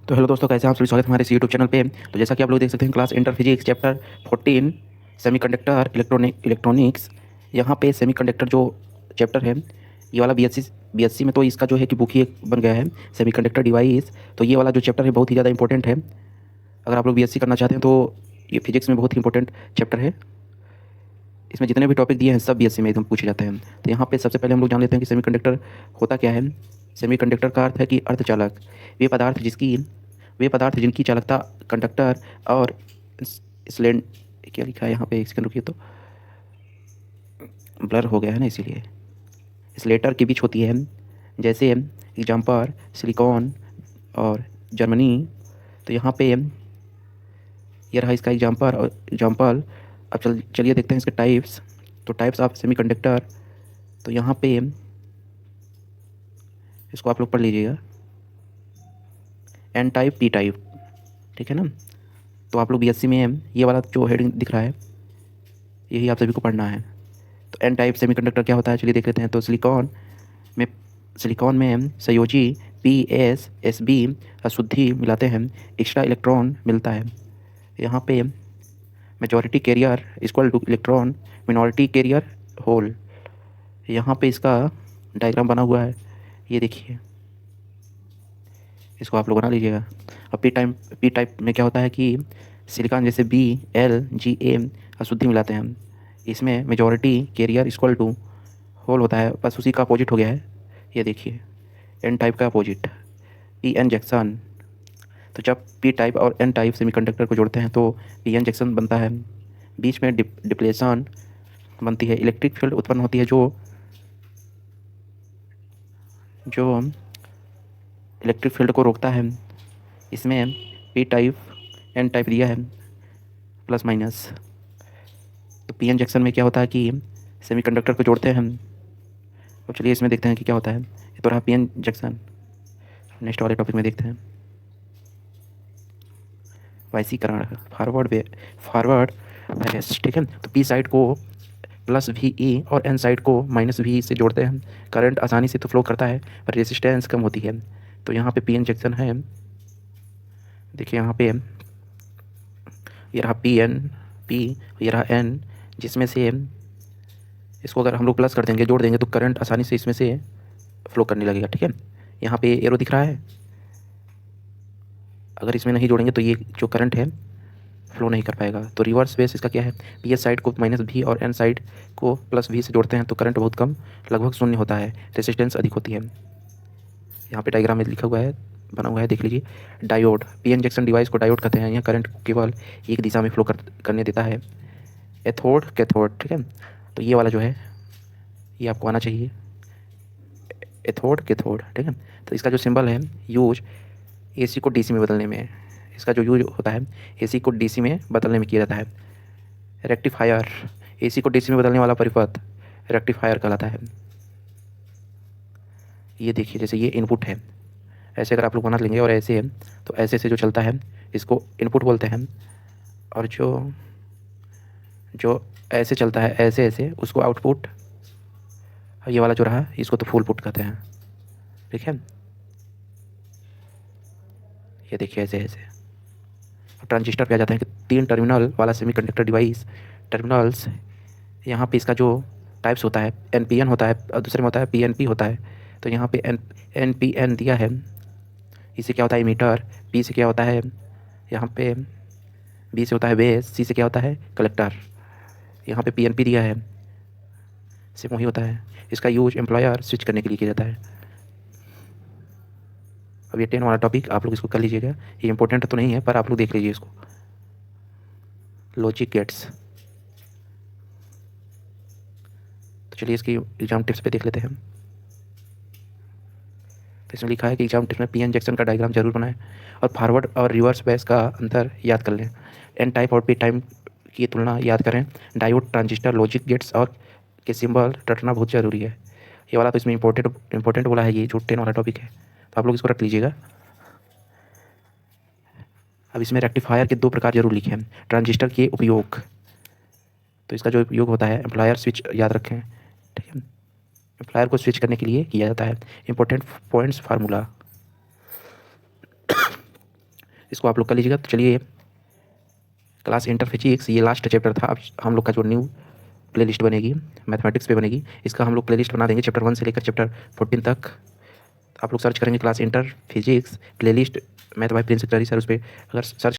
तो हेलो दोस्तों, कैसे हैं आप सभी। स्वागत है हमारे इस यूट्यूब चैनल पे। तो जैसा कि आप लोग देख सकते हैं, class inter physics chapter 14 semiconductor electronics. यहाँ पे सेमीकंडक्टर जो चैप्टर है, ये वाला बीएससी में तो इसका जो है कि बुक ही एक बन गया है, सेमीकंडक्टर डिवाइस। तो ये वाला जो चैप्टर है बहुत ही ज़्यादा इंपॉर्टेंट है। अगर आप लोग बीएससी करना चाहते हैं तो ये फिजिक्स में बहुत ही इंपॉर्टेंट चैप्टर है। इसमें जितने भी टॉपिक दिए हैं सब बीएससी में एकदम पूछे जाते हैं। तो यहाँ पे सबसे पहले हम लोग जान लेते हैं कि सेमीकंडक्टर होता क्या है। सेमीकंडक्टर का अर्थ है कि अर्धचालक। वे पदार्थ जिनकी चालकता कंडक्टर और स्लेंड, क्या लिखा है यहाँ पे, एक सेकंड रुकिए, तो ब्लर हो गया है ना, इसीलिए स्लेटर के बीच होती है। जैसे एग्जाम्पल सिलिकॉन और जर्मनी। तो यहाँ पे ये रहा इसका एग्जाम्पल और एग्जाम्पल। अब चलिए देखते हैं इसके टाइप्स। तो टाइप्स ऑफ सेमीकंडक्टर, तो यहाँ पे इसको आप लोग पढ़ लीजिएगा, एन टाइप, पी टाइप, ठीक है ना। तो आप लोग बीएससी में ये वाला जो हेडिंग दिख रहा है, यही आप सभी को पढ़ना है। तो एन टाइप सेमीकंडक्टर क्या होता है, चलिए देख लेते हैं। तो में सिलिकॉन में संयोजी PsSb अशुद्धि मिलाते हैं, एक्स्ट्रा इलेक्ट्रॉन मिलता है। यहाँ पे majority carrier equal to electron minority carrier hole. यहाँ पे इसका डायग्राम बना हुआ है, ये देखिए, इसको आप लोग बना लीजिएगा। अब पी टाइप में क्या होता है कि सिलिकॉन जैसे Bl Ga अशुद्धि मिलाते हैं, इसमें majority carrier equal to hole होता है, बस उसी का अपोजिट हो गया है। ये देखिए, एन टाइप का अपोजिट PN जंक्शन। तो जब पी टाइप और एन टाइप सेमीकंडक्टर को जोड़ते हैं तो PN जंक्शन बनता है। बीच में डिप्लेशन बनती है, इलेक्ट्रिक फील्ड उत्पन्न होती है जो जो इलेक्ट्रिक फील्ड को रोकता है। इसमें पी टाइप एन टाइप दिया है, प्लस माइनस। तो PN जंक्शन में क्या होता है कि सेमीकंडक्टर को जोड़ते हैं हम। तो चलिए इसमें देखते हैं कि क्या होता है। ये तो रहा PN जंक्शन। नेक्स्ट वाले टॉपिक में देखते हैं, वाइसीकरण, फॉरवर्ड बायस, ठीक है। तो पी साइड को प्लस VE और एन साइड को माइनस VE से जोड़ते हैं। करंट आसानी से तो फ्लो करता है पर रेजिस्टेंस कम होती है। तो यहाँ पे PN जंक्शन है, देखिए यहाँ पे ये रहा PN, P, ये रहा N, जिसमें से इसको अगर हम लोग प्लस कर देंगे, जोड़ देंगे, तो करंट आसानी से इसमें से फ्लो करने लगेगा, ठीक है। यहाँ पे एरो दिख रहा है, अगर इसमें नहीं जोड़ेंगे तो ये जो करंट है फ्लो नहीं कर पाएगा। तो रिवर्स बेस इसका क्या है, PS साइड को माइनस V और N साइड को प्लस V से जोड़ते हैं तो करंट बहुत कम, लगभग शून्य होता है, रेजिस्टेंस अधिक होती है। यहाँ पे डायग्राम में लिखा हुआ है, बना हुआ है, देख लीजिए। डायोड, PN जंक्शन डिवाइस को डायोड कहते हैं। यह करंट को केवल एक दिशा में फ्लो करने देता है, एथोड कैथोड, ठीक है। तो ये वाला जो है ये आपको आना चाहिए, एथोड कैथोड, ठीक है। तो इसका जो सिंबल है, यूज AC को DC में बदलने में, इसका जो यूज होता है AC को DC में बदलने में किया जाता है। रेक्टिफायर, AC को DC में बदलने वाला परिपथ रेक्टिफायर कहलाता है। ये देखिए, जैसे ये इनपुट है, ऐसे अगर आप लोग बना लेंगे और ऐसे है तो ऐसे से जो चलता है इसको इनपुट बोलते हैं, और जो जो ऐसे चलता है ऐसे ऐसे उसको आउटपुट। ये वाला जो रहा इसको तो फुल पुट कहते हैं, ठीक है। ये देखिए ऐसे ऐसे। ट्रांजिस्टर पे आ जाते हैं कि 3 टर्मिनल वाला सेमीकंडक्टर डिवाइस। टर्मिनल्स, यहाँ पे इसका जो टाइप्स होता है, NPN होता है और दूसरे में होता है PNP होता है। तो यहाँ पे NPN दिया है, इससे क्या होता है इमीटर, P से क्या होता है, यहाँ पे B से होता है बेस, C से क्या होता है कलेक्टर। यहाँ पे PNP दिया है, सिर्फ वही होता है। इसका यूज एम्प्लॉयर स्विच करने के लिए किया जाता है। अब ये 10 वाला टॉपिक आप लोग इसको कर लीजिएगा, ये इंपॉर्टेंट तो नहीं है पर आप लोग देख लीजिए इसको। लॉजिक गेट्स, तो चलिए इसकी एग्जाम टिप्स पे देख लेते हैं। तो इसमें लिखा है कि एग्जाम टिप्स में PN जंक्शन का डायग्राम जरूर बनाएं और फॉरवर्ड और रिवर्स बेस का अंतर याद कर लें। एन टाइप और पी टाइप की तुलना याद करें। डायोड, ट्रांजिस्टर, लॉजिक गेट्स और के सिंबल रटना बहुत ज़रूरी है। ये वाला तो इसमें इंपॉर्टेंट बोला है, ये जो 10 वाला टॉपिक है, तो आप लोग इसको रख लीजिएगा। अब इसमें रेक्टिफायर के 2 प्रकार जरूर लिखे हैं। ट्रांजिस्टर के उपयोग, तो इसका जो उपयोग होता है एम्प्लॉयर स्विच याद रखें, ठीक है। एम्प्लॉयर को स्विच करने के लिए किया जाता है। इंपॉर्टेंट पॉइंट्स फार्मूला, इसको आप लोग कर लीजिएगा। तो चलिए, क्लास इंटर फिजिक्स ये लास्ट चैप्टर था। अब हम लोग का जो न्यू प्लेलिस्ट बनेगी मैथमेटिक्स पे बनेगी, इसका हम लोग प्लेलिस्ट बना देंगे चैप्टर 1 से लेकर चैप्टर 14 तक। आप लोग सर्च करेंगे class inter physics playlist math by Prince क्लरी सर, उस पर अगर सर्च